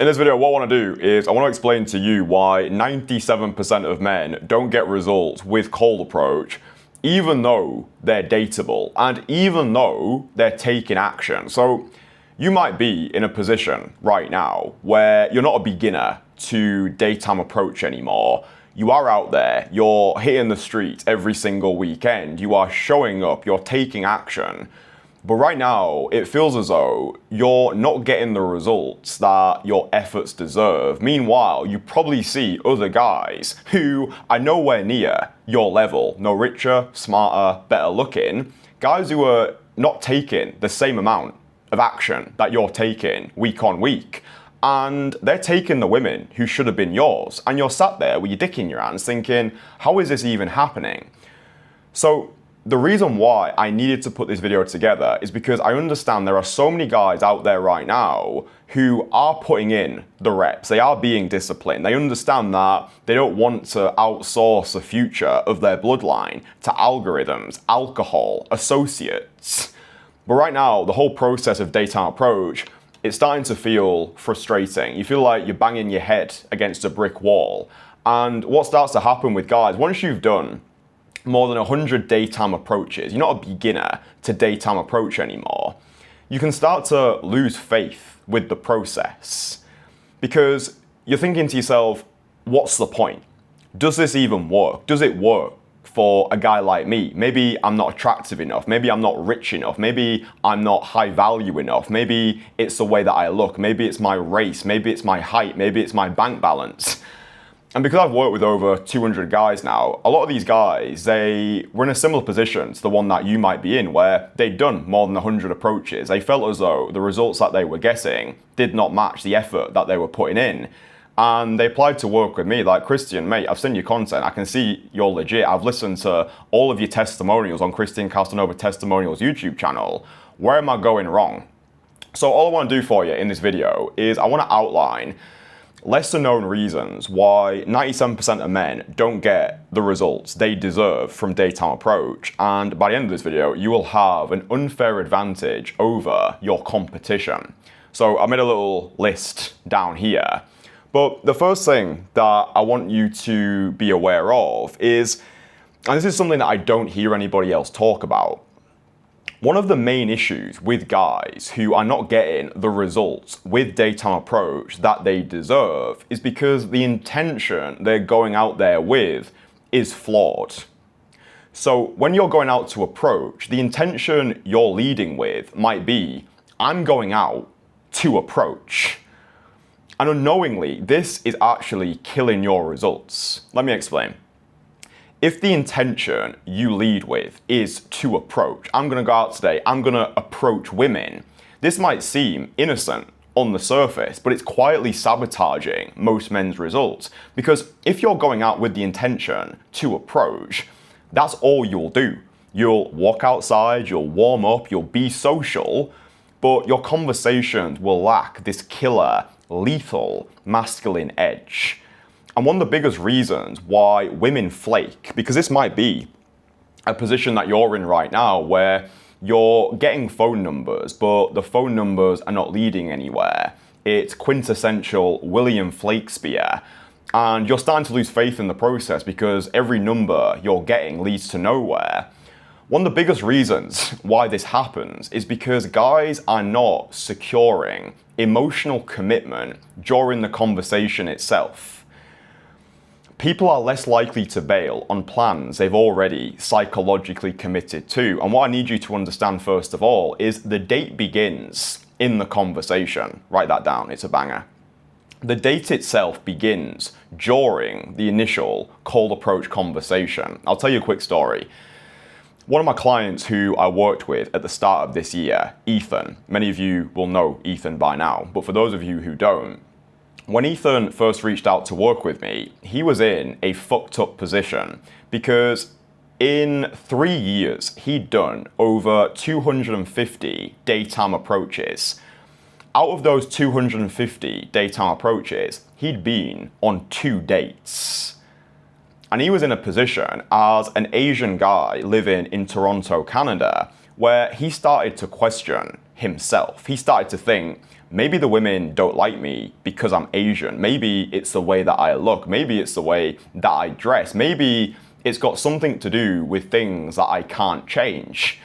In this video, what I want to do is I want to explain to you why 97% of men don't get results with cold approach, even though they're dateable and even though they're taking action. So you might be in a position right now where you're not a beginner to daytime approach anymore. You are out there, you're hitting the streets every single weekend, you are showing up, you're taking action. But right now, it feels as though you're not getting the results that your efforts deserve. Meanwhile, you probably see other guys who are nowhere near your level, no richer, smarter, better looking, guys who are not taking the same amount of action that you're taking week on week. And they're taking the women who should have been yours. And you're sat there with your dick in your hands thinking, how is this even happening? So the reason why I needed to put this video together is because I understand there are so many guys out there right now who are putting in the reps. They are being disciplined. They understand that they don't want to outsource the future of their bloodline to algorithms, alcohol, associates. But right now, the whole process of daytime approach, it's starting to feel frustrating. You feel like you're banging your head against a brick wall. And what starts to happen with guys, once you've done more than 100 daytime approaches, you're not a beginner to daytime approach anymore, you can start to lose faith with the process. Because you're thinking to yourself, what's the point? Does this even work? Does it work for a guy like me? Maybe I'm not attractive enough. Maybe I'm not rich enough. Maybe I'm not high value enough. Maybe it's the way that I look. Maybe it's my race. Maybe it's my height. Maybe it's my bank balance. And because I've worked with over 200 guys now, a lot of these guys, they were in a similar position to the one that you might be in, where they'd done more than 100 approaches. They felt as though the results that they were getting did not match the effort that they were putting in. And they applied to work with me like, Christian, mate, I've seen your content. I can see you're legit. I've listened to all of your testimonials on Christian Castanova Testimonials YouTube channel. Where am I going wrong? So all I want to do for you in this video is I want to outline lesser known reasons why 97% of men don't get the results they deserve from daytime approach. And by the end of this video, you will have an unfair advantage over your competition. So I made a little list down here. But the first thing that I want you to be aware of is, and this is something that I don't hear anybody else talk about, one of the main issues with guys who are not getting the results with daytime approach that they deserve is because the intention they're going out there with is flawed. So when you're going out to approach, the intention you're leading with might be, I'm going out to approach. And unknowingly, this is actually killing your results. Let me explain. If the intention you lead with is to approach, I'm going to go out today, I'm going to approach women, this might seem innocent on the surface, but it's quietly sabotaging most men's results. Because if you're going out with the intention to approach, that's all you'll do. You'll walk outside, you'll warm up, you'll be social, but your conversations will lack this killer, lethal, masculine edge. And one of the biggest reasons why women flake, because this might be a position that you're in right now where you're getting phone numbers, but the phone numbers are not leading anywhere. It's quintessential William Flakespeare. And you're starting to lose faith in the process because every number you're getting leads to nowhere. One of the biggest reasons why this happens is because guys are not securing emotional commitment during the conversation itself. People are less likely to bail on plans they've already psychologically committed to. And what I need you to understand first of all is the date begins in the conversation. Write that down, it's a banger. The date itself begins during the initial cold approach conversation. I'll tell you a quick story. One of my clients who I worked with at the start of this year, Ethan, many of you will know Ethan by now, but for those of you who don't, when Ethan first reached out to work with me, he was in a fucked up position because in 3 years, he'd done over 250 daytime approaches. Out of those 250 daytime approaches, he'd been on 2 dates. And he was in a position as an Asian guy living in Toronto, Canada, where he started to question himself. He started to think, maybe the women don't like me because I'm Asian. Maybe it's the way that I look. Maybe it's the way that I dress. Maybe it's got something to do with things that I can't change.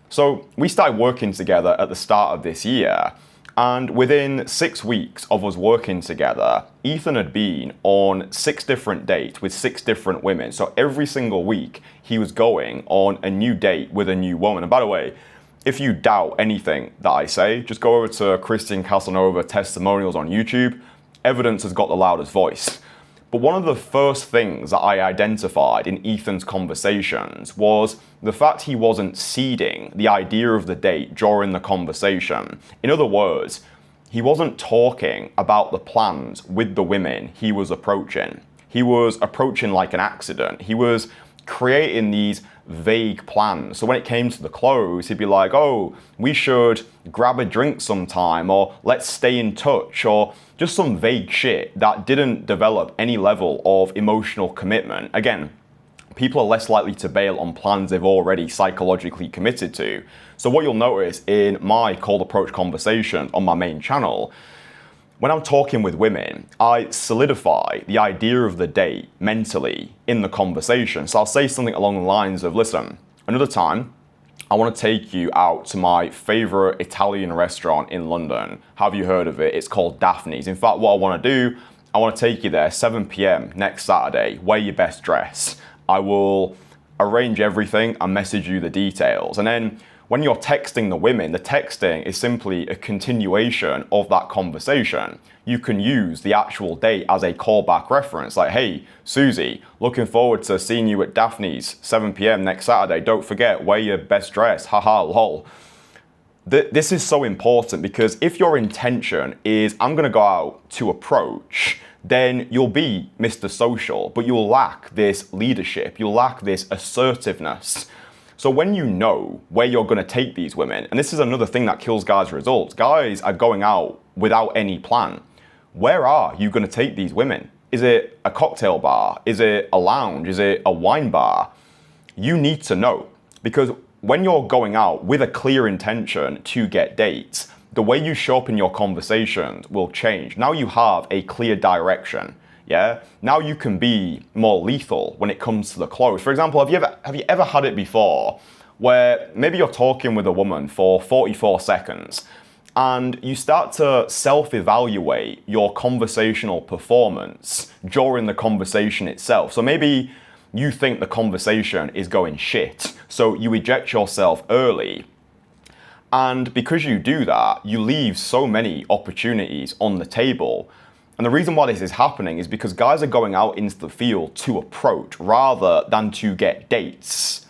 So we started working together at the start of this year. And within 6 weeks of us working together, Ethan had been on 6 different dates with 6 different women. So every single week, he was going on a new date with a new woman. And by the way, if you doubt anything that I say, just go over to Christian Casanova Testimonials on YouTube. Evidence has got the loudest voice. But one of the first things that I identified in Ethan's conversations was the fact he wasn't seeding the idea of the date during the conversation. In other words, he wasn't talking about the plans with the women he was approaching. He was approaching like an accident. He was creating these vague plans. So when it came to the close, he'd be like, oh, we should grab a drink sometime, or let's stay in touch, or just some vague shit that didn't develop any level of emotional commitment. Again, people are less likely to bail on plans they've already psychologically committed to. So what you'll notice in my cold approach conversations on my main channel, when I'm talking with women, I solidify the idea of the date mentally in the conversation. So I'll say something along the lines of, listen, another time, I want to take you out to my favorite Italian restaurant in London. Have you heard of it? It's called Daphne's. In fact, what I want to do, I want to take you there 7 p.m. next Saturday. Wear your best dress. I will arrange everything and message you the details. And then when you're texting the women, the texting is simply a continuation of that conversation. You can use the actual date as a callback reference. Like, hey, Susie, looking forward to seeing you at Daphne's 7 p.m. next Saturday. Don't forget, wear your best dress. Haha, lol. This is so important because if your intention is, I'm going to go out to approach, then you'll be Mr. Social, but you'll lack this leadership. You'll lack this assertiveness. So when you know where you're going to take these women, and this is another thing that kills guys' results, guys are going out without any plan. Where are you going to take these women? Is it a cocktail bar? Is it a lounge? Is it a wine bar? You need to know, because when you're going out with a clear intention to get dates, the way you show up in your conversations will change. Now you have a clear direction. Yeah. Now you can be more lethal when it comes to the close. For example, have you ever had it before where maybe you're talking with a woman for 44 seconds and you start to self-evaluate your conversational performance during the conversation itself? So maybe you think the conversation is going shit, so you eject yourself early. And because you do that, you leave so many opportunities on the table. And the reason why this is happening is because guys are going out into the field to approach rather than to get dates.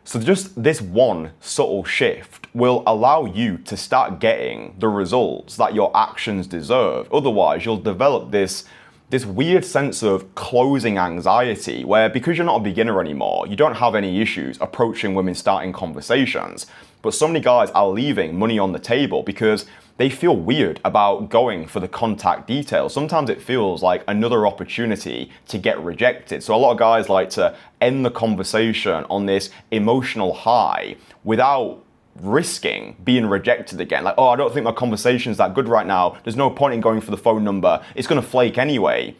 So just this one subtle shift will allow you to start getting the results that your actions deserve. Otherwise, you'll develop this weird sense of closing anxiety where, because you're not a beginner anymore, you don't have any issues approaching women, starting conversations. But so many guys are leaving money on the table because they feel weird about going for the contact details. Sometimes it feels like another opportunity to get rejected. So a lot of guys like to end the conversation on this emotional high without risking being rejected again. Like, oh, I don't think my conversation's that good right now. There's no point in going for the phone number. It's going to flake anyway.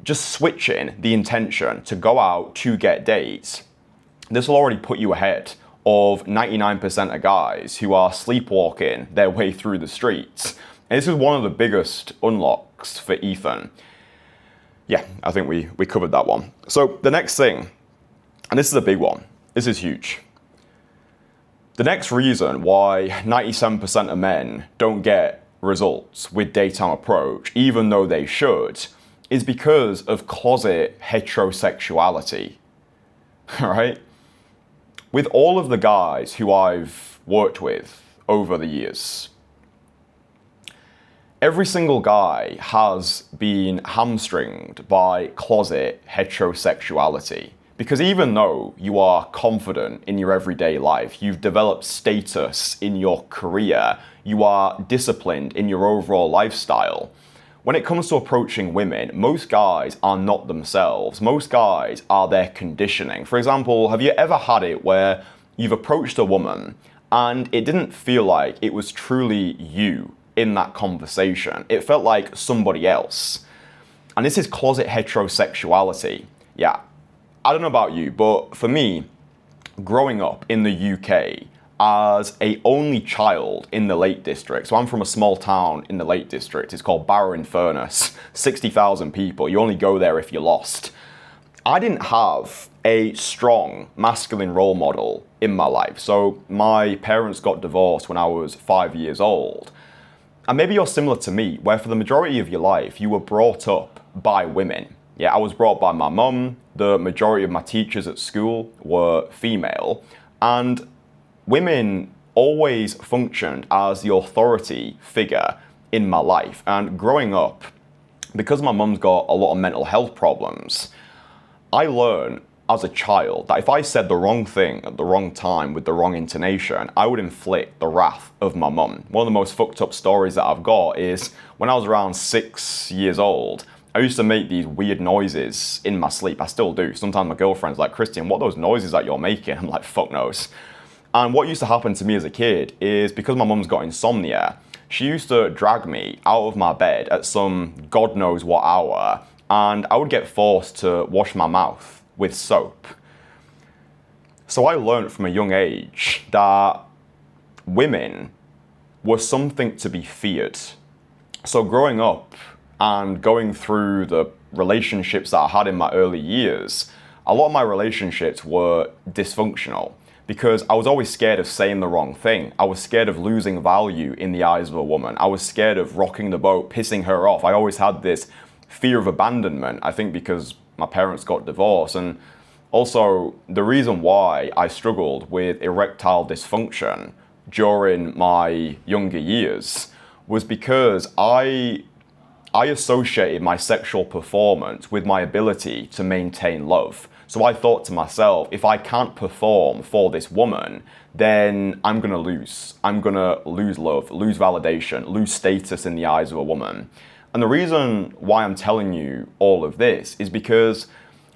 Just switching the intention to go out to get dates, this will already put you ahead of 99% of guys who are sleepwalking their way through the streets. And this is one of the biggest unlocks for Ethan. Yeah, I think we covered that one. So the next thing, and this is a big one, this is huge. The next reason why 97% of men don't get results with daytime approach, even though they should, is because of closet heterosexuality, all right? With all of the guys who I've worked with over the years, every single guy has been hamstringed by closet heterosexuality. Because even though you are confident in your everyday life, you've developed status in your career, you are disciplined in your overall lifestyle, when it comes to approaching women, most guys are not themselves. Most guys are their conditioning. For example, have you ever had it where you've approached a woman and it didn't feel like it was truly you in that conversation. It felt like somebody else. And this is closet heterosexuality. Yeah, I don't know about you, but for me, growing up in the UK as a only child in the Lake District, so I'm from a small town in the Lake District, it's called Barrow-in-Furness, 60,000 people, you only go there if you're lost. I didn't have a strong masculine role model in my life. So my parents got divorced when I was 5 years old. And maybe you're similar to me, where for the majority of your life, you were brought up by women. Yeah, I was brought up by my mum. The majority of my teachers at school were female. And women always functioned as the authority figure in my life. And growing up, because my mum's got a lot of mental health problems, I learned as a child that if I said the wrong thing at the wrong time with the wrong intonation, I would inflict the wrath of my mum. One of the most fucked up stories that I've got is when I was around 6 years old, I used to make these weird noises in my sleep. I still do. Sometimes my girlfriend's like, Christian, what are those noises that you're making? I'm like, fuck knows. And what used to happen to me as a kid is because my mum's got insomnia, she used to drag me out of my bed at some God knows what hour, and I would get forced to wash my mouth with soap. So I learned from a young age that women were something to be feared. So growing up and going through the relationships that I had in my early years, a lot of my relationships were dysfunctional because I was always scared of saying the wrong thing. I was scared of losing value in the eyes of a woman. I was scared of rocking the boat, pissing her off. I always had this fear of abandonment, I think because my parents got divorced. And also the reason why I struggled with erectile dysfunction during my younger years was because I associated my sexual performance with my ability to maintain love. So I thought to myself, if I can't perform for this woman, then I'm gonna lose. I'm gonna lose love, lose validation, lose status in the eyes of a woman. And the reason why I'm telling you all of this is because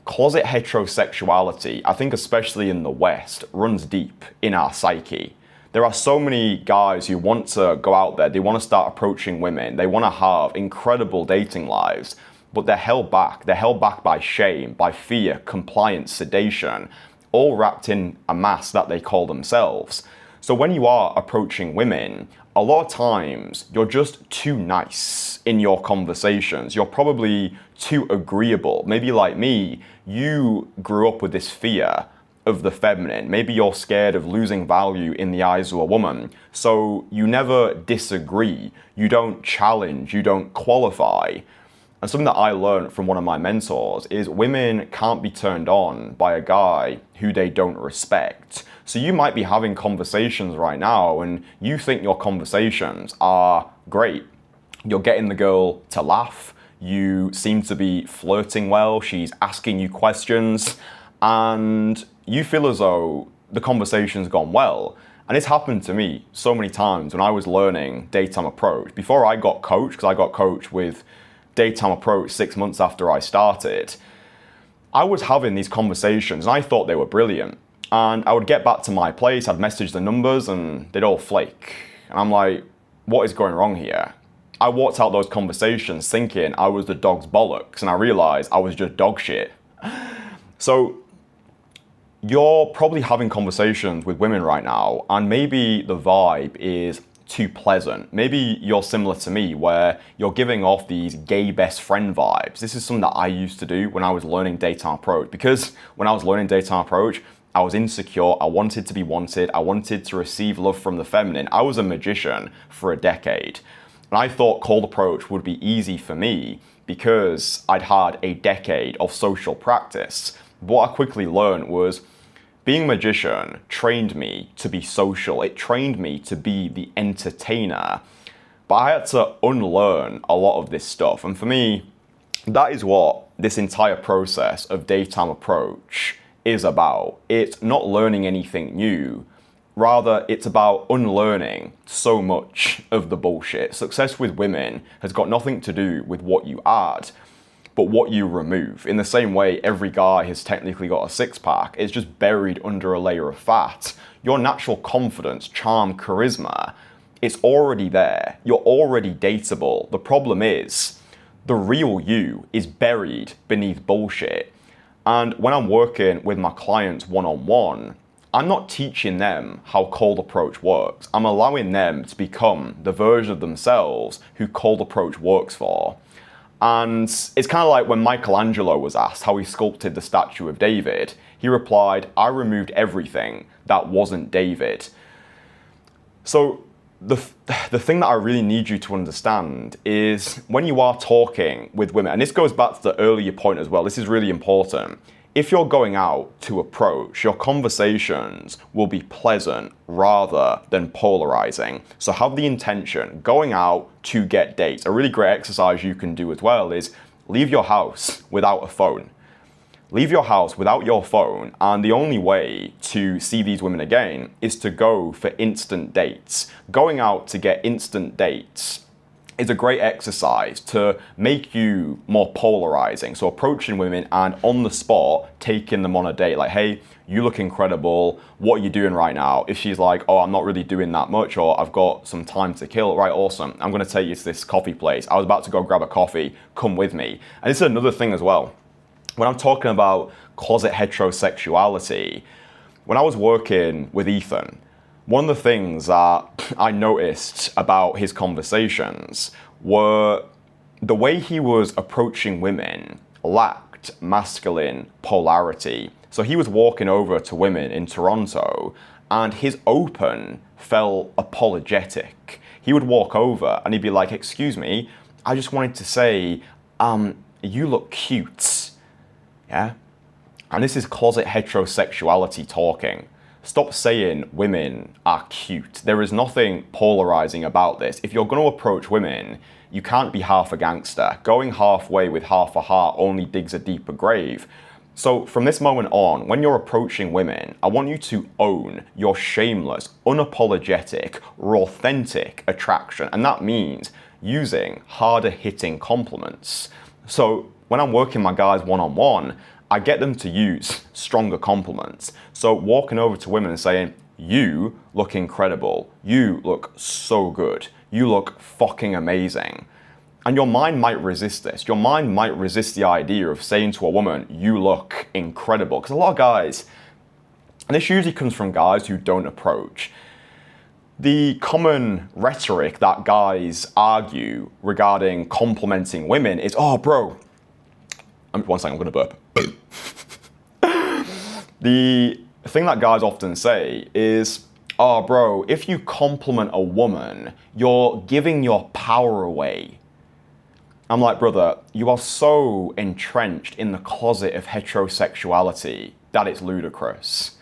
closet heterosexuality, I think especially in the West, runs deep in our psyche. There are so many guys who want to go out there, they want to start approaching women, they want to have incredible dating lives, but they're held back. They're held back by shame, by fear, compliance, sedation, all wrapped in a mask that they call themselves. So when you are approaching women, a lot of times you're just too nice in your conversations. You're probably too agreeable. Maybe like me, you grew up with this fear of the feminine. Maybe you're scared of losing value in the eyes of a woman. So you never disagree. You don't challenge. You don't qualify. And something that I learned from one of my mentors is women can't be turned on by a guy who they don't respect. So you might be having conversations right now and you think your conversations are great. You're getting the girl to laugh. You seem to be flirting well. She's asking you questions and you feel as though the conversation's gone well. And it's happened to me so many times when I was learning daytime approach. Before I got coached, because I got coached with daytime approach 6 months after I started, I was having these conversations and I thought they were brilliant. And I would get back to my place, I'd message the numbers and they'd all flake. And I'm like, what is going wrong here? I walked out those conversations thinking I was the dog's bollocks and I realized I was just dog shit. So you're probably having conversations with women right now and maybe the vibe is too pleasant. Maybe you're similar to me where you're giving off these gay best friend vibes. This is something that I used to do when I was learning daytime approach, because when I was learning daytime approach, I was insecure, I wanted to be wanted, I wanted to receive love from the feminine. I was a magician for a decade. And I thought cold approach would be easy for me because I'd had a decade of social practice. But what I quickly learned was being a magician trained me to be social. It trained me to be the entertainer. But I had to unlearn a lot of this stuff. And for me, that is what this entire process of daytime approach is about. It's not learning anything new. Rather, it's about unlearning so much of the bullshit. Success with women has got nothing to do with what you add, but what you remove. In the same way, every guy has technically got a six-pack. It's just buried under a layer of fat. Your natural confidence, charm, charisma It's already there. You're already dateable. The problem is, the real you is buried beneath bullshit. And when I'm working with my clients one-on-one, I'm not teaching them how cold approach works. I'm allowing them to become the version of themselves who cold approach works for. And it's kind of like when Michelangelo was asked how he sculpted the statue of David. He replied, I removed everything that wasn't David. So the thing that I really need you to understand is when you are talking with women, and this goes back to the earlier point as well, this is really important. If you're going out to approach, your conversations will be pleasant rather than polarizing. So have the intention going out to get dates. A really great exercise you can do as well is leave your house without a phone. Leave your house without your phone, and the only way to see these women again is to go for instant dates. Going out to get instant dates is a great exercise to make you more polarizing. So approaching women and on the spot, taking them on a date. Like, hey, you look incredible. What are you doing right now? If she's like, oh, I'm not really doing that much, or I've got some time to kill, right, awesome. I'm gonna take you to this coffee place. I was about to go grab a coffee, come with me. And this is another thing as well. When I'm talking about closet heterosexuality, when I was working with Ethan, one of the things that I noticed about his conversations were the way he was approaching women lacked masculine polarity. So he was walking over to women in Toronto and his open felt apologetic. He would walk over and he'd be like, excuse me, I just wanted to say, you look cute. Yeah? And this is closet heterosexuality talking. Stop saying women are cute. There is nothing polarizing about this. If you're going to approach women, you can't be half a gangster. Going halfway with half a heart only digs a deeper grave. So from this moment on, when you're approaching women, I want you to own your shameless, unapologetic, authentic attraction. And that means using harder hitting compliments. So when I'm working my guys one-on-one, I get them to use stronger compliments. So walking over to women and saying, you look incredible. You look so good. You look fucking amazing. And your mind might resist this. Your mind might resist the idea of saying to a woman, you look incredible. Because a lot of guys, and this usually comes from guys who don't approach, the common rhetoric that guys argue regarding complimenting women is, oh, bro, one second, I'm going to burp. The thing that guys often say is, oh, bro, if you compliment a woman, you're giving your power away. I'm like, brother, you are so entrenched in the closet of heterosexuality that it's ludicrous.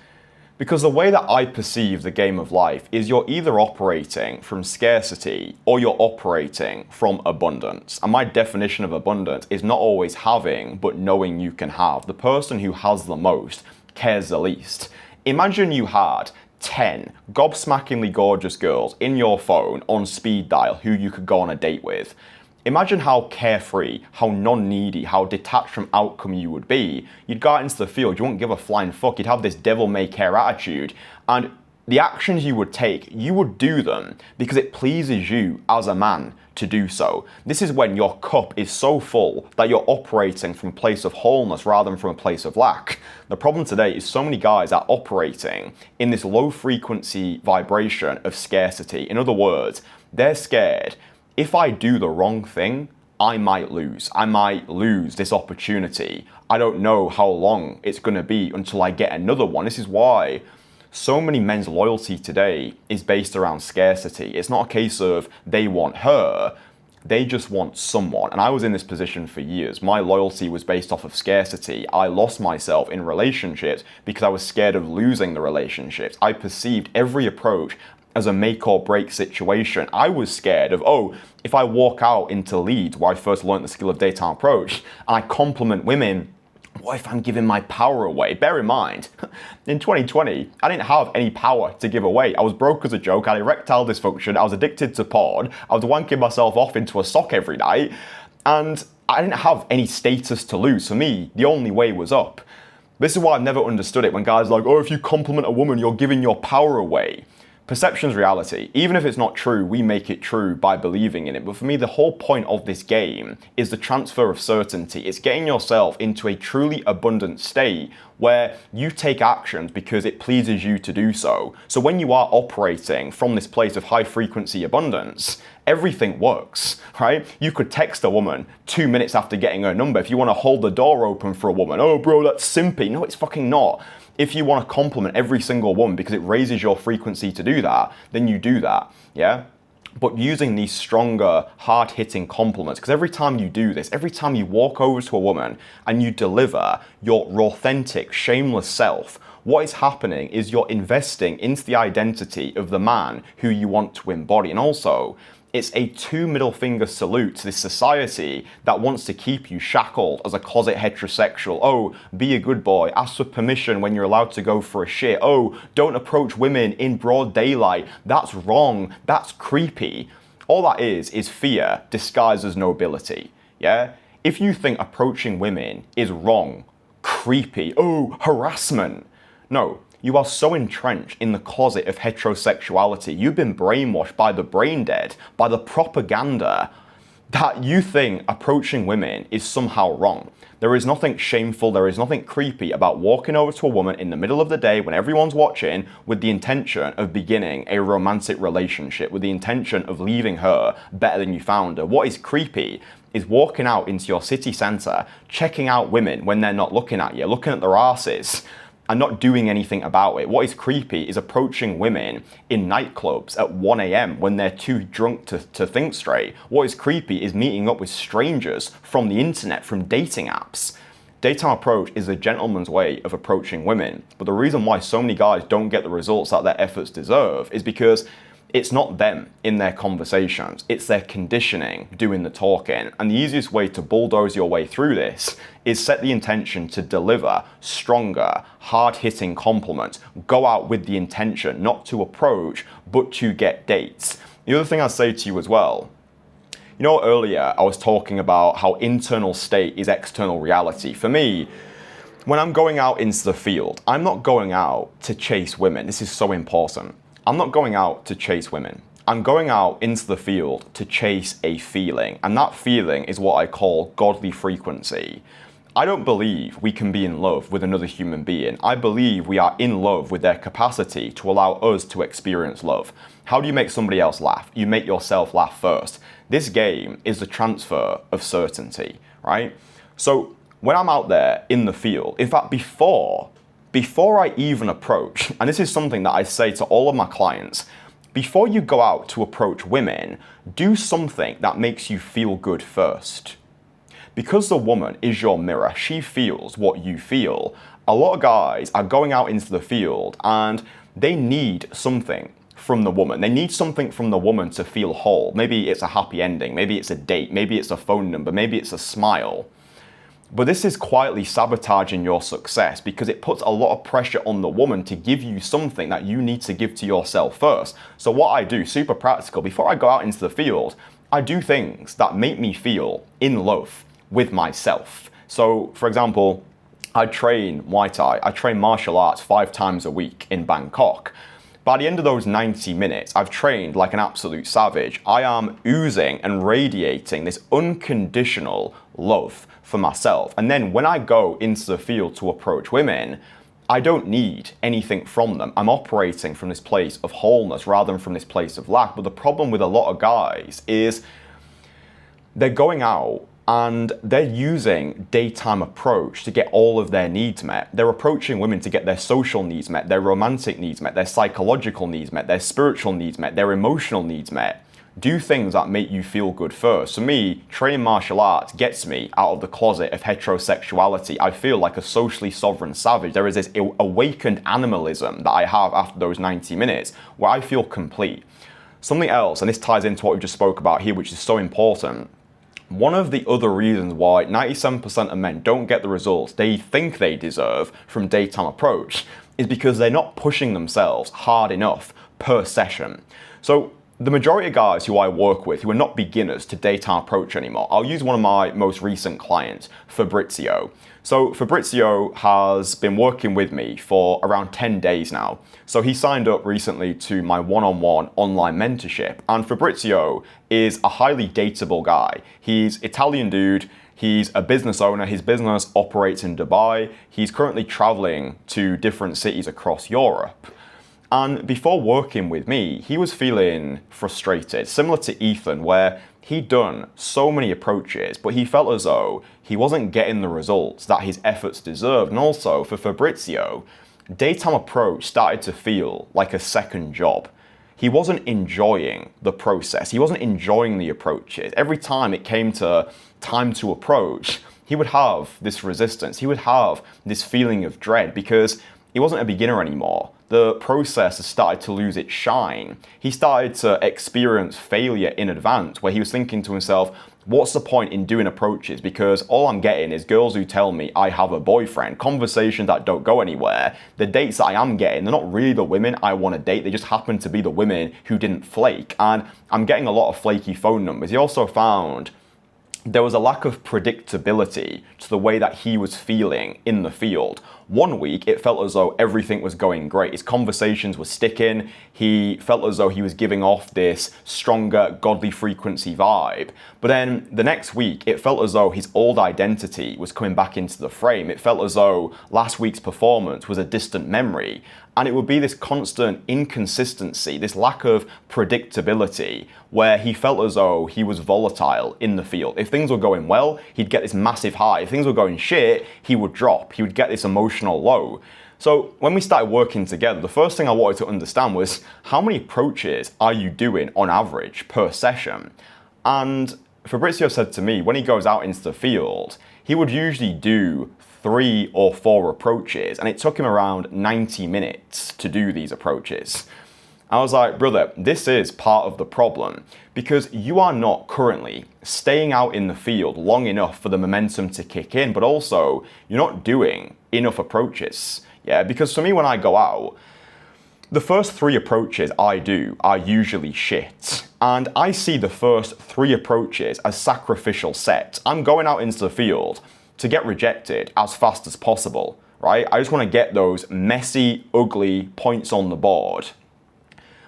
Because the way that I perceive the game of life is you're either operating from scarcity or you're operating from abundance. And my definition of abundance is not always having, but knowing you can have. The person who has the most cares the least. Imagine you had 10 gobsmackingly gorgeous girls in your phone on speed dial who you could go on a date with. Imagine how carefree, how non-needy, how detached from outcome you would be. You'd go out into the field, you wouldn't give a flying fuck, you'd have this devil-may-care attitude, and the actions you would take, you would do them because it pleases you as a man to do so. This is when your cup is so full that you're operating from a place of wholeness rather than from a place of lack. The problem today is so many guys are operating in this low-frequency vibration of scarcity. In other words, they're scared if I do the wrong thing, I might lose. I might lose this opportunity. I don't know how long it's going to be until I get another one. This is why so many men's loyalty today is based around scarcity. It's not a case of they want her, they just want someone. And I was in this position for years. My loyalty was based off of scarcity. I lost myself in relationships because I was scared of losing the relationships. I perceived every approach as a make or break situation. I was scared of, oh, if I walk out into Leeds, where I first learned the skill of daytime approach, and I compliment women, what if I'm giving my power away? Bear in mind, in 2020, I didn't have any power to give away. I was broke as a joke, I had erectile dysfunction, I was addicted to porn, I was wanking myself off into a sock every night, and I didn't have any status to lose. For me, the only way was up. This is why I've never understood it when guys are like, oh, if you compliment a woman, you're giving your power away. Perception's reality. Even if it's not true, we make it true by believing in it. But for me, the whole point of this game is the transfer of certainty. It's getting yourself into a truly abundant state where you take actions because it pleases you to do so. So when you are operating from this place of high frequency abundance, everything works, right? You could text a woman 2 minutes after getting her number. If you want to hold the door open for a woman, oh bro, that's simpy. No, it's fucking not. If you want to compliment every single woman because it raises your frequency to do that, then you do that, yeah? But using these stronger, hard-hitting compliments, because every time you do this, every time you walk over to a woman and you deliver your authentic, shameless self, what is happening is you're investing into the identity of the man who you want to embody. And also, it's a 2 middle finger salute to this society that wants to keep you shackled as a closet heterosexual. Oh, be a good boy, ask for permission when you're allowed to go for a shit. Oh, don't approach women in broad daylight. That's wrong, that's creepy. All that is fear disguised as nobility, yeah? If you think approaching women is wrong, creepy, oh, harassment, no. You are so entrenched in the closet of heterosexuality. You've been brainwashed by the brain dead, by the propaganda, that you think approaching women is somehow wrong. There is nothing shameful, there is nothing creepy about walking over to a woman in the middle of the day when everyone's watching with the intention of beginning a romantic relationship, with the intention of leaving her better than you found her. What is creepy is walking out into your city centre, checking out women when they're not looking at you, looking at their asses, and not doing anything about it. What is creepy is approaching women in nightclubs at 1 a.m. when they're too drunk to think straight. What is creepy is meeting up with strangers from the internet, from dating apps. Daytime approach is a gentleman's way of approaching women. But the reason why so many guys don't get the results that their efforts deserve is because it's not them in their conversations, it's their conditioning doing the talking. And the easiest way to bulldoze your way through this is set the intention to deliver stronger, hard-hitting compliments. Go out with the intention not to approach, but to get dates. The other thing I'd say to you as well, you know, earlier I was talking about how internal state is external reality. For me, when I'm going out into the field, I'm not going out to chase women. This is so important. I'm not going out to chase women. I'm going out into the field to chase a feeling. And that feeling is what I call godly frequency. I don't believe we can be in love with another human being. I believe we are in love with their capacity to allow us to experience love. How do you make somebody else laugh? You make yourself laugh first. This game is the transfer of certainty, right? So when I'm out there in the field, in fact, before I even approach, and this is something that I say to all of my clients, before you go out to approach women, do something that makes you feel good first. Because the woman is your mirror, she feels what you feel. A lot of guys are going out into the field and they need something from the woman. They need something from the woman to feel whole. Maybe it's a happy ending, maybe it's a date, maybe it's a phone number, maybe it's a smile. But this is quietly sabotaging your success because it puts a lot of pressure on the woman to give you something that you need to give to yourself first. So what I do, super practical, before I go out into the field, I do things that make me feel in love with myself. So, for example, I train Muay Thai, I train martial arts 5 times a week in Bangkok. By the end of those 90 minutes, I've trained like an absolute savage. I am oozing and radiating this unconditional love for myself. And then when I go into the field to approach women, I don't need anything from them. I'm operating from this place of wholeness rather than from this place of lack. But the problem with a lot of guys is they're going out and they're using daytime approach to get all of their needs met. They're approaching women to get their social needs met, their romantic needs met, their psychological needs met, their spiritual needs met, their emotional needs met. Do things that make you feel good first. For me, training martial arts gets me out of the closet of heterosexuality. I feel like a socially sovereign savage. There is this awakened animalism that I have after those 90 minutes where I feel complete. Something else, and this ties into what we just spoke about here, which is so important. One of the other reasons why 97% of men don't get the results they think they deserve from daytime approach is because they're not pushing themselves hard enough per session. So the majority of guys who I work with who are not beginners to daytime approach anymore, I'll use one of my most recent clients, Fabrizio. So Fabrizio has been working with me for around 10 days now. So he signed up recently to my one-on-one online mentorship. And Fabrizio is a highly dateable guy. He's Italian dude. He's a business owner. His business operates in Dubai. He's currently traveling to different cities across Europe. And before working with me, he was feeling frustrated, similar to Ethan, where he'd done so many approaches, but he felt as though he wasn't getting the results that his efforts deserved. And also, for Fabrizio, daytime approach started to feel like a second job. He wasn't enjoying the process. He wasn't enjoying the approaches. Every time it came to time to approach, he would have this resistance. He would have this feeling of dread because he wasn't a beginner anymore. The process has started to lose its shine. He started to experience failure in advance, where he was thinking to himself, what's the point in doing approaches? Because all I'm getting is girls who tell me I have a boyfriend, conversations that don't go anywhere. The dates that I am getting, they're not really the women I want to date. They just happen to be the women who didn't flake. And I'm getting a lot of flaky phone numbers. He also found there was a lack of predictability to the way that he was feeling in the field. One week, it felt as though everything was going great. His conversations were sticking. He felt as though he was giving off this stronger, godly frequency vibe. But then the next week, it felt as though his old identity was coming back into the frame. It felt as though last week's performance was a distant memory. And it would be this constant inconsistency, this lack of predictability, where he felt as though he was volatile in the field. If things were going well, he'd get this massive high. If things were going shit, he would drop. He would get this emotional low. So when we started working together, the first thing I wanted to understand was, how many approaches are you doing on average per session? And Fabrizio said to me, when he goes out into the field, he would usually do 3 or 4 approaches, and it took him around 90 minutes to do these approaches. I was like, brother, this is part of the problem, because you are not currently staying out in the field long enough for the momentum to kick in, but also you're not doing enough approaches. Yeah, because for me, when I go out, the first 3 approaches I do are usually shit. And I see the first 3 approaches as sacrificial sets. I'm going out into the field to get rejected as fast as possible, right? I just want to get those messy, ugly points on the board.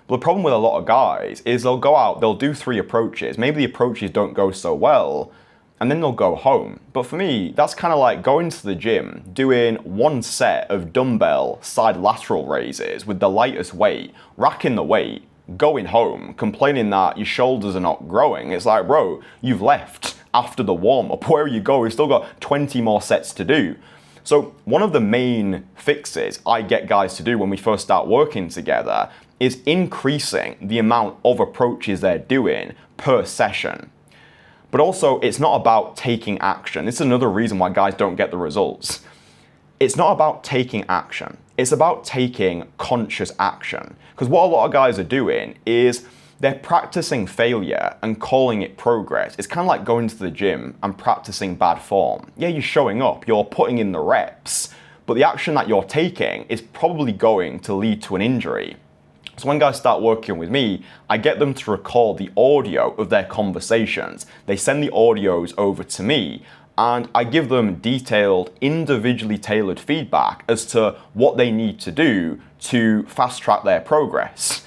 But the problem with a lot of guys is they'll go out, they'll do 3 approaches. Maybe the approaches don't go so well, and then they'll go home. But for me, that's kind of like going to the gym, doing 1 set of dumbbell side lateral raises with the lightest weight, racking the weight, going home, complaining that your shoulders are not growing. It's like, bro, you've left after the warm-up. Where you go, you've still got 20 more sets to do. So one of the main fixes I get guys to do when we first start working together is increasing the amount of approaches they're doing per session. But also, it's not about taking action. This is another reason why guys don't get the results. It's not about taking action. It's about taking conscious action. Because what a lot of guys are doing is they're practicing failure and calling it progress. It's kind of like going to the gym and practicing bad form. Yeah, you're showing up, you're putting in the reps, but the action that you're taking is probably going to lead to an injury. So when guys start working with me, I get them to record the audio of their conversations. They send the audios over to me, and I give them detailed, individually tailored feedback as to what they need to do to fast track their progress.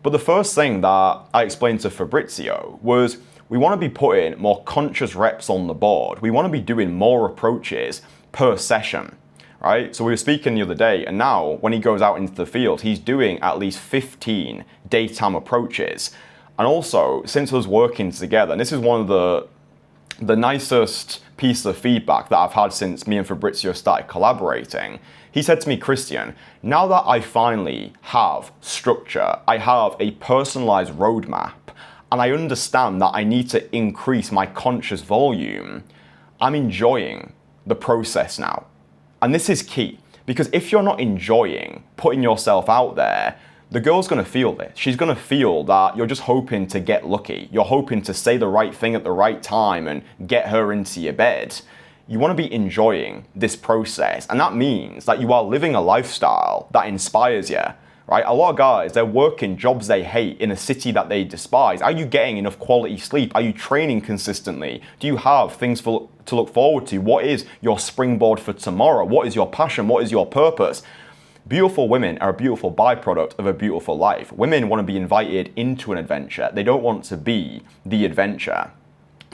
But the first thing that I explained to Fabrizio was, we want to be putting more conscious reps on the board. We want to be doing more approaches per session, right? So we were speaking the other day, and now when he goes out into the field, he's doing at least 15 daytime approaches. And also, since us working together, and this is one of the nicest piece of feedback that I've had since me and Fabrizio started collaborating. He said to me, Christian, now that I finally have structure, I have a personalized roadmap, and I understand that I need to increase my conscious volume, I'm enjoying the process now. And this is key, because if you're not enjoying putting yourself out there, the girl's going to feel this. She's going to feel that you're just hoping to get lucky. You're hoping to say the right thing at the right time and get her into your bed. You want to be enjoying this process. And that means that you are living a lifestyle that inspires you, right? A lot of guys, they're working jobs they hate in a city that they despise. Are you getting enough quality sleep? Are you training consistently? Do you have things to look forward to? What is your springboard for tomorrow? What is your passion? What is your purpose? Beautiful women are a beautiful byproduct of a beautiful life. Women want to be invited into an adventure. They don't want to be the adventure.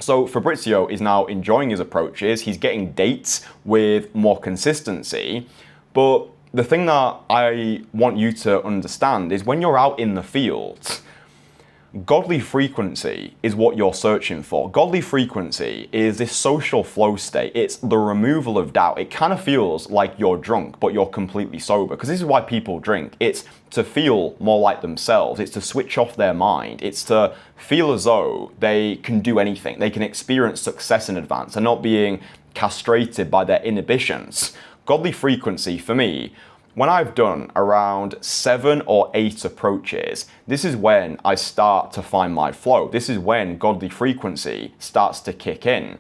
So Fabrizio is now enjoying his approaches. He's getting dates with more consistency. But the thing that I want you to understand is when you're out in the field, godly frequency is what you're searching for. Godly frequency is this social flow state. It's the removal of doubt. It kind of feels like you're drunk, but you're completely sober. Because this is why people drink. It's to feel more like themselves. It's to switch off their mind. It's to feel as though they can do anything. They can experience success in advance and not being castrated by their inhibitions. Godly frequency, for me, when I've done around 7 or 8 approaches, this is when I start to find my flow. This is when godly frequency starts to kick in.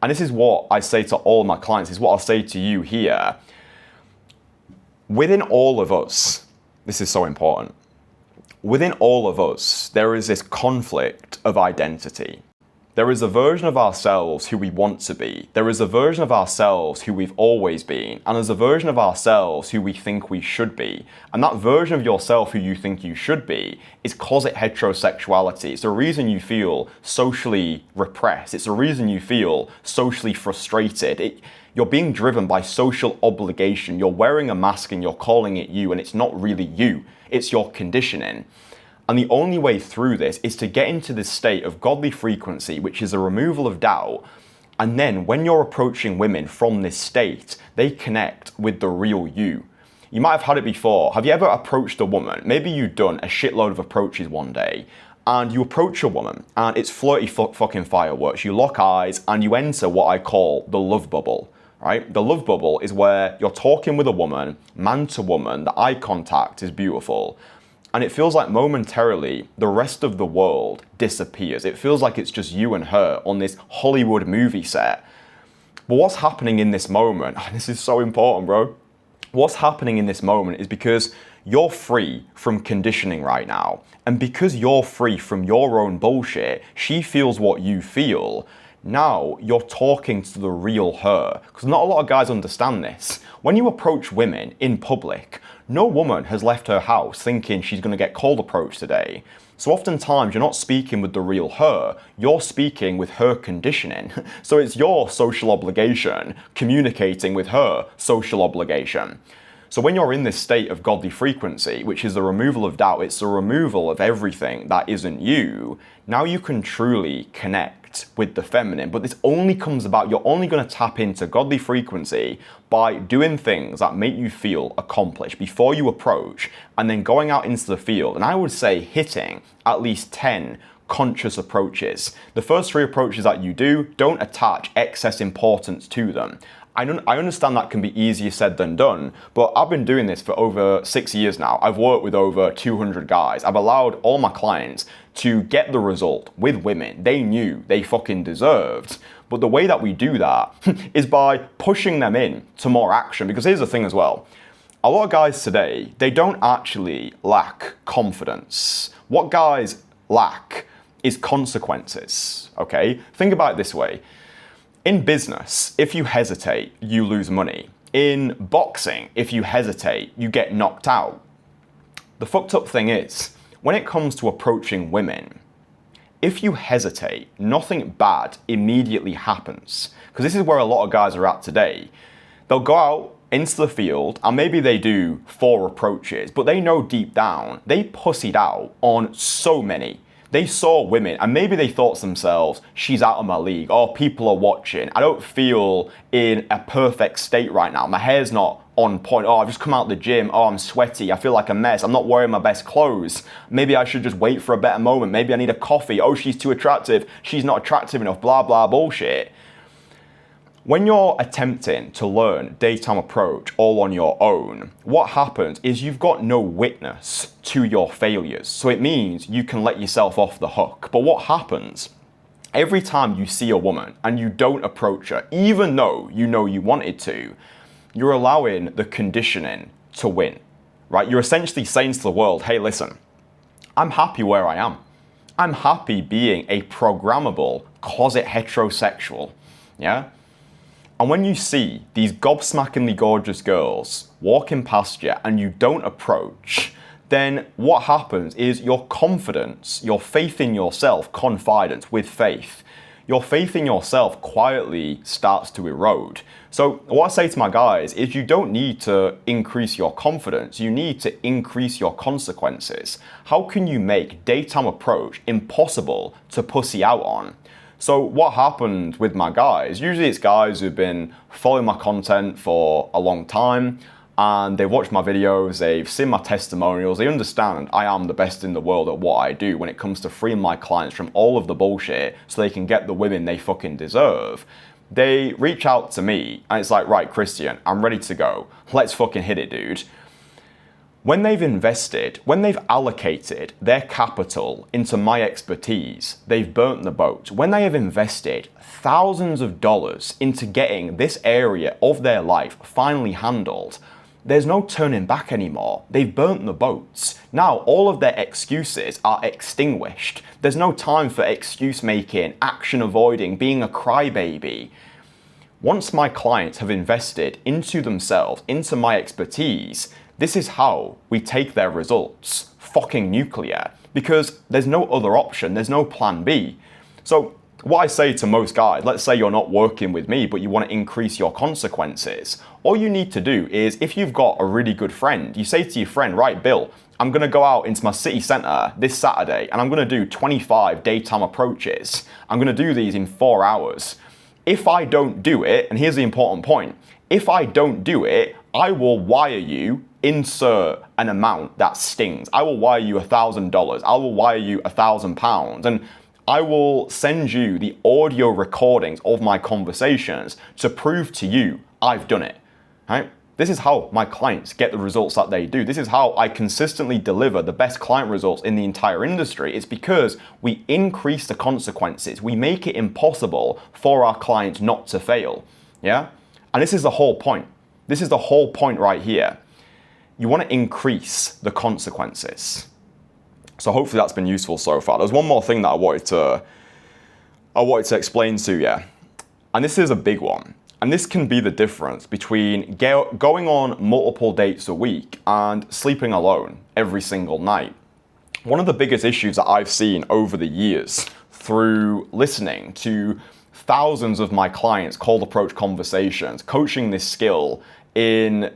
And this is what I say to all my clients, this is what I'll say to you here. Within all of us, this is so important. Within all of us, there is this conflict of identity. There is a version of ourselves who we want to be. There is a version of ourselves who we've always been. And there's a version of ourselves who we think we should be. And that version of yourself who you think you should be is closet heterosexuality. It's the reason you feel socially repressed. It's the reason you feel socially frustrated. You're being driven by social obligation. You're wearing a mask and you're calling it you, and it's not really you. It's your conditioning. And the only way through this is to get into this state of godly frequency, which is a removal of doubt. And then when you're approaching women from this state, they connect with the real you. You might have had it before. Have you ever approached a woman? Maybe you've done a shitload of approaches one day, and you approach a woman and it's flirty fucking fireworks. You lock eyes and you enter what I call the love bubble. Right? The love bubble is where you're talking with a woman, man to woman, the eye contact is beautiful. And it feels like momentarily the rest of the world disappears. It feels like it's just you and her on this Hollywood movie set. But what's happening in this moment, this is so important, bro. What's happening in this moment is because you're free from conditioning right now. And because you're free from your own bullshit, she feels what you feel. Now you're talking to the real her. Because not a lot of guys understand this. When you approach women in public, no woman has left her house thinking she's going to get cold approach today. So oftentimes you're not speaking with the real her, you're speaking with her conditioning. So it's your social obligation communicating with her social obligation. So when you're in this state of godly frequency, which is the removal of doubt, it's the removal of everything that isn't you, now you can truly connect with the feminine. But this only comes about, you're only going to tap into godly frequency by doing things that make you feel accomplished before you approach, and then going out into the field. And I would say hitting at least 10 conscious approaches. The first 3 approaches that you do, don't attach excess importance to them. I understand that can be easier said than done, but I've been doing this for over 6 years now. I've worked with over 200 guys. I've allowed all my clients to get the result with women they knew they fucking deserved. But the way that we do that is by pushing them in to more action. Because here's the thing as well. A lot of guys today, they don't actually lack confidence. What guys lack is consequences, okay? Think about it this way. In business, if you hesitate, you lose money. In boxing, if you hesitate, you get knocked out. The fucked up thing is, when it comes to approaching women, if you hesitate, nothing bad immediately happens. Because this is where a lot of guys are at today. They'll go out into the field and maybe they do 4 approaches, but they know deep down, they pussied out on so many. They saw women and maybe they thought to themselves, she's out of my league, or people are watching. I don't feel in a perfect state right now. My hair's not on point. Oh, I've just come out the gym. Oh, I'm sweaty. I feel like a mess. I'm not wearing my best clothes. Maybe I should just wait for a better moment. Maybe I need a coffee. Oh, she's too attractive. She's not attractive enough. Blah, blah, bullshit. When you're attempting to learn daytime approach all on your own, what happens is you've got no witness to your failures. So it means you can let yourself off the hook. But what happens every time you see a woman and you don't approach her, even though you know you wanted to, you're allowing the conditioning to win. right? You're essentially saying to the world, hey, listen, I'm happy where I am. I'm happy being a programmable closet heterosexual, yeah? And when you see these gobsmackingly gorgeous girls walking past you and you don't approach, then what happens is your confidence, your faith in yourself, confidence with faith, your faith in yourself quietly starts to erode. So what I say to my guys is you don't need to increase your confidence, you need to increase your consequences. How can you make daytime approach impossible to pussy out on? So what happened with my guys, usually it's guys who've been following my content for a long time, and they've watched my videos, they've seen my testimonials, they understand I am the best in the world at what I do when it comes to freeing my clients from all of the bullshit so they can get the women they fucking deserve. They reach out to me and it's like, right, Christian, I'm ready to go. Let's fucking hit it, dude. When they've invested, when they've allocated their capital into my expertise, they've burnt the boat. When they have invested thousands of dollars into getting this area of their life finally handled, there's no turning back anymore. They've burnt the boats. Now all of their excuses are extinguished. There's no time for excuse making, action avoiding, being a crybaby. Once my clients have invested into themselves, into my expertise, this is how we take their results. Fucking nuclear. Because there's no other option, there's no plan B. So what I say to most guys, let's say you're not working with me, but you want to increase your consequences. All you need to do is, if you've got a really good friend, you say to your friend, right, Bill, I'm going to go out into my city centre this Saturday and I'm going to do 25 daytime approaches. I'm going to do these in 4 hours. If I don't do it, and here's the important point, if I don't do it, I will wire you, insert an amount that stings. I will wire you $1,000. I will wire you £1,000. And I will send you the audio recordings of my conversations to prove to you I've done it, right? This is how my clients get the results that they do. This is how I consistently deliver the best client results in the entire industry. It's because we increase the consequences. We make it impossible for our clients not to fail, yeah? And this is the whole point. This is the whole point right here. You want to increase the consequences. So hopefully that's been useful so far. There's one more thing that I wanted to explain to you. And this is a big one. And this can be the difference between going on multiple dates a week and sleeping alone every single night. One of the biggest issues that I've seen over the years through listening to thousands of my clients' cold approach conversations, coaching this skill in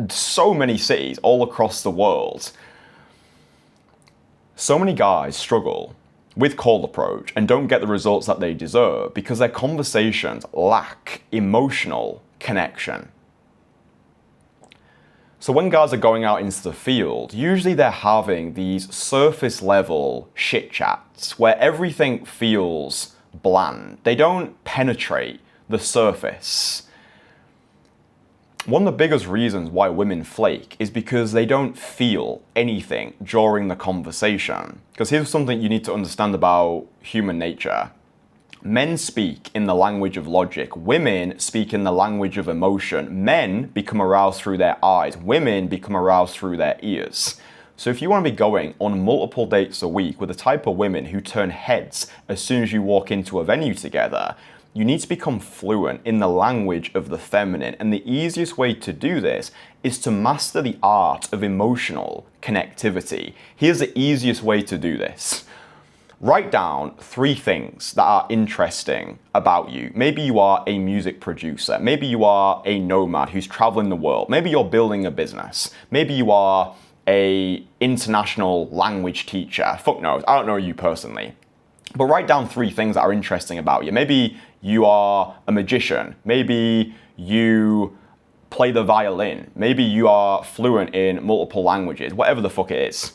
so many cities all across the world. So many guys struggle with cold approach and don't get the results that they deserve because their conversations lack emotional connection. So when guys are going out into the field, usually they're having these surface level shit chats where everything feels bland. They don't penetrate the surface. One of the biggest reasons why women flake is because they don't feel anything during the conversation. Because here's something you need to understand about human nature. Men speak in the language of logic. Women speak in the language of emotion. Men become aroused through their eyes. Women become aroused through their ears. So if you want to be going on multiple dates a week with the type of women who turn heads as soon as you walk into a venue together, you need to become fluent in the language of the feminine. And the easiest way to do this is to master the art of emotional connectivity. Here's the easiest way to do this. Write down 3 things that are interesting about you. Maybe you are a music producer. Maybe you are a nomad who's traveling the world. Maybe you're building a business. Maybe you are a international language teacher. Fuck knows, I don't know you personally. But write down 3 things that are interesting about you. Maybe you are a magician. Maybe you play the violin. Maybe you are fluent in multiple languages. Whatever the fuck it is.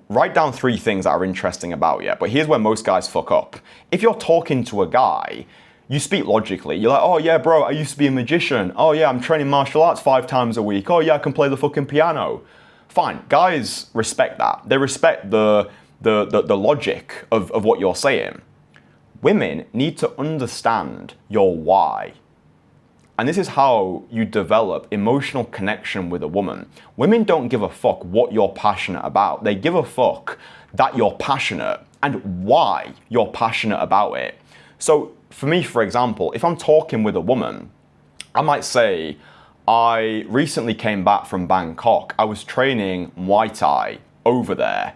Write down 3 things that are interesting about you. But here's where most guys fuck up. If you're talking to a guy, you speak logically. You're like, oh yeah, bro, I used to be a magician. Oh yeah, I'm training martial arts 5 times a week. Oh yeah, I can play the fucking piano. Fine, guys respect that. They respect the logic of what you're saying. Women need to understand your why. And this is how you develop emotional connection with a woman. Women don't give a fuck what you're passionate about. They give a fuck that you're passionate and why you're passionate about it. So for me, for example, if I'm talking with a woman, I might say, I recently came back from Bangkok. I was training Muay Thai over there.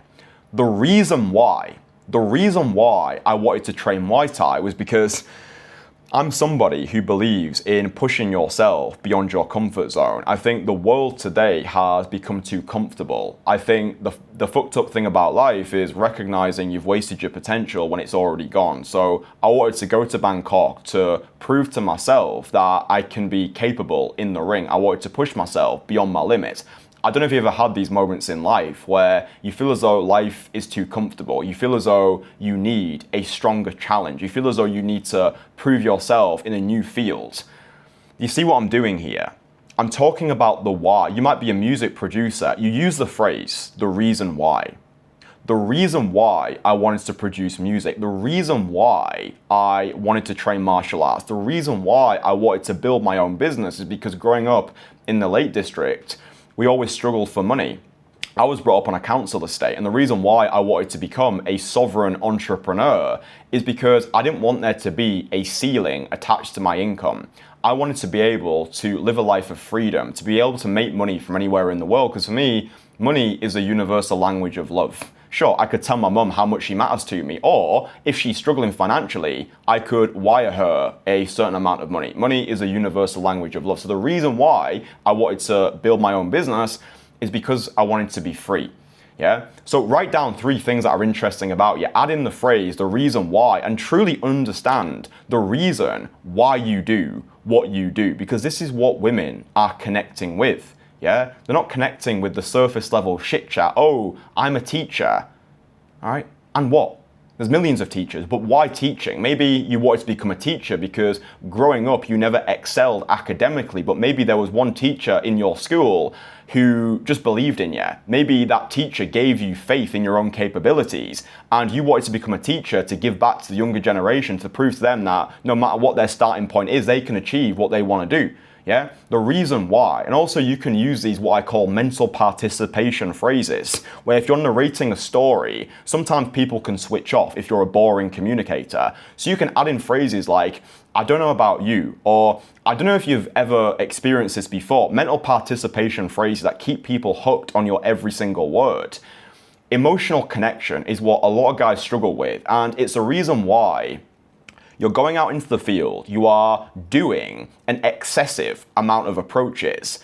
The reason why I wanted to train Muay Thai was because I'm somebody who believes in pushing yourself beyond your comfort zone. I think the world today has become too comfortable. I think the fucked up thing about life is recognizing you've wasted your potential when it's already gone. So I wanted to go to Bangkok to prove to myself that I can be capable in the ring. I wanted to push myself beyond my limits. I don't know if you've ever had these moments in life where you feel as though life is too comfortable. You feel as though you need a stronger challenge. You feel as though you need to prove yourself in a new field. You see what I'm doing here? I'm talking about the why. You might be a music producer. You use the phrase, the reason why. The reason why I wanted to produce music, the reason why I wanted to train martial arts, the reason why I wanted to build my own business is because growing up in the Lake District, we always struggled for money. I was brought up on a council estate, and the reason why I wanted to become a sovereign entrepreneur is because I didn't want there to be a ceiling attached to my income. I wanted to be able to live a life of freedom, to be able to make money from anywhere in the world, because for me, money is a universal language of love. Sure, I could tell my mum how much she matters to me, or if she's struggling financially, I could wire her a certain amount of money. Money is a universal language of love. So the reason why I wanted to build my own business is because I wanted to be free. Yeah. So write down 3 things that are interesting about you. Add in the phrase, the reason why, and truly understand the reason why you do what you do, because this is what women are connecting with. Yeah, they're not connecting with the surface level shit chat. Oh, I'm a teacher. All right, and what? There's millions of teachers, but why teaching? Maybe you wanted to become a teacher because growing up you never excelled academically, but maybe there was one teacher in your school who just believed in you. Maybe that teacher gave you faith in your own capabilities, and you wanted to become a teacher to give back to the younger generation, to prove to them that no matter what their starting point is, they can achieve what they want to do. Yeah, the reason why. And also you can use these what I call mental participation phrases, where if you're narrating a story, sometimes people can switch off if you're a boring communicator. So you can add in phrases like, I don't know about you, or I don't know if you've ever experienced this before. Mental participation phrases that keep people hooked on your every single word. Emotional connection is what a lot of guys struggle with, and it's a reason why you're going out into the field, you are doing an excessive amount of approaches,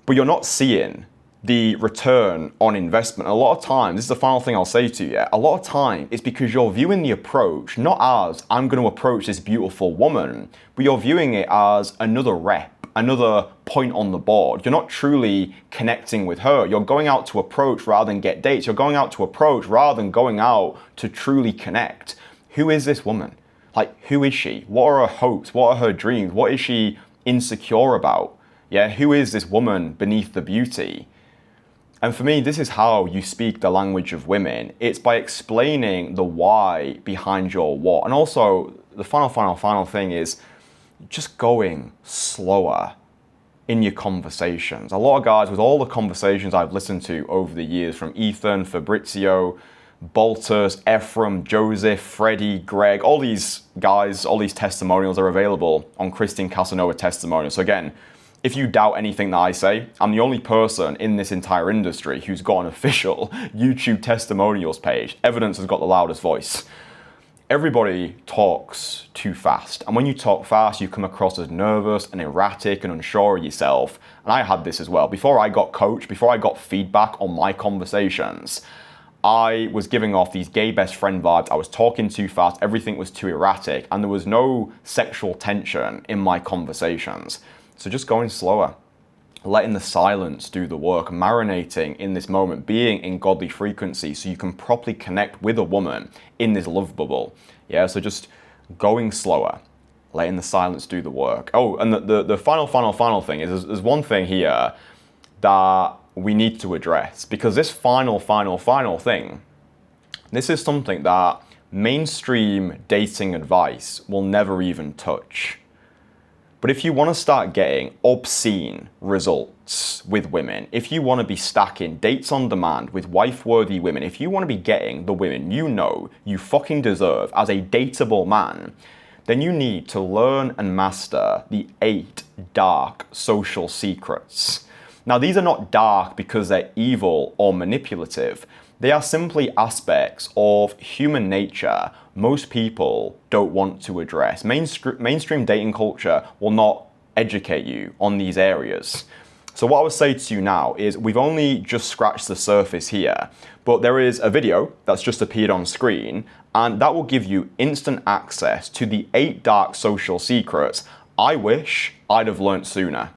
but you're not seeing the return on investment. A lot of times, this is the final thing I'll say to you, a lot of time it's because you're viewing the approach not as, I'm going to approach this beautiful woman, but you're viewing it as another rep, another point on the board. You're not truly connecting with her. You're going out to approach rather than get dates. You're going out to approach rather than going out to truly connect. Who is this woman? Like, who is she? What are her hopes? What are her dreams? What is she insecure about? Yeah, who is this woman beneath the beauty? And for me, this is how you speak the language of women. It's by explaining the why behind your what. And also, the final thing is just going slower in your conversations. A lot of guys, with all the conversations I've listened to over the years, from Ethan, Fabrizio, Baltus, Ephraim, Joseph, Freddie, Greg, all these guys, all these testimonials are available on Christian Casanova Testimonials. So again, if you doubt anything that I say, I'm the only person in this entire industry who's got an official YouTube testimonials page. Evidence has got the loudest voice. Everybody talks too fast. And when you talk fast, you come across as nervous and erratic and unsure of yourself. And I had this as well. Before I got coached, before I got feedback on my conversations, I was giving off these gay best friend vibes. I was talking too fast, everything was too erratic, and there was no sexual tension in my conversations. So just going slower, letting the silence do the work, marinating in this moment, being in godly frequency so you can properly connect with a woman in this love bubble. Yeah, so just going slower, letting the silence do the work. Oh, and the final thing is there's one thing here that we need to address, because this final thing, this is something that mainstream dating advice will never even touch. But if you want to start getting obscene results with women, if you want to be stacking dates on demand with wife-worthy women, if you want to be getting the women you know you fucking deserve as a dateable man, then you need to learn and master the 8 dark social secrets. Now, these are not dark because they're evil or manipulative. They are simply aspects of human nature most people don't want to address. Mainstream dating culture will not educate you on these areas. So what I would say to you now is we've only just scratched the surface here, but there is a video that's just appeared on screen, and that will give you instant access to the 8 dark social secrets I wish I'd have learned sooner.